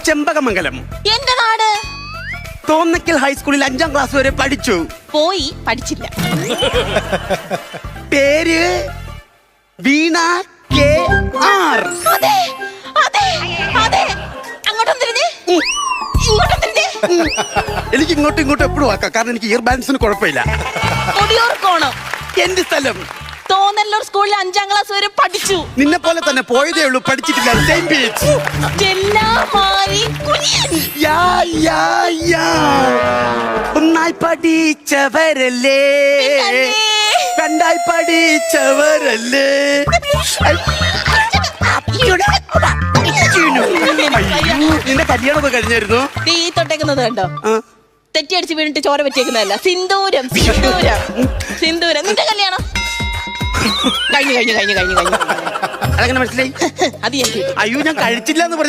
ചെമ്പകമംഗലം. എന്റെ നാട് തോന്നക്കൽ ഹൈസ്കൂളിൽ 5ാം ക്ലാസ് വരെ പഠിച്ചു. പോയി പഠിച്ചില്ല. പേര് വീണ KR. അതെ അതെ അതെ. അങ്ങോട്ടും തിരിഞ്ഞേ, ഇങ്ങോട്ടും തിരിഞ്ഞേ. എനിക്ക് ഇങ്ങോട്ടും ഇങ്ങോട്ടും എപ്പോഴും ആക്കാം, കാരണം എനിക്ക് ഇയർ ബാലൻസിന് കുഴപ്പമില്ല. മുടിയൂർക്കോണം. എന്റെ സ്ഥലം തോന്നല്ലൂർ സ്കൂളിൽ 5ാം ക്ലാസ് വരെ പഠിച്ചു. നിന്നെ പോലെ തന്നെ പോയതേ ഉള്ളൂ, പഠിച്ചിട്ടില്ല. Same beach. ഒന്നായി പഠിച്ചവരല്ലേ, രണ്ടായി പഠിച്ചവരല്ലേ. നിന്റെ കല്യാണമൊക്കെ കഴിഞ്ഞായിരുന്നു? ഈ തൊട്ടേക്കുന്നത് കണ്ടോ? തെറ്റിയടിച്ച് വീണിട്ട് ചോര പറ്റിയേക്കുന്നതല്ല, സിന്ദൂരം സിന്ദൂരം സിന്ദൂരം. നിന്റെ കല്യാണം കഴിഞ്ഞു കഴിഞ്ഞു കഴിഞ്ഞു കഴിഞ്ഞു കഴിഞ്ഞു. അതെങ്ങനെ മനസ്സിലായി? അത് എനിക്ക് അയ്യോ, ഞാൻ കഴിച്ചില്ല എന്ന് പറഞ്ഞു.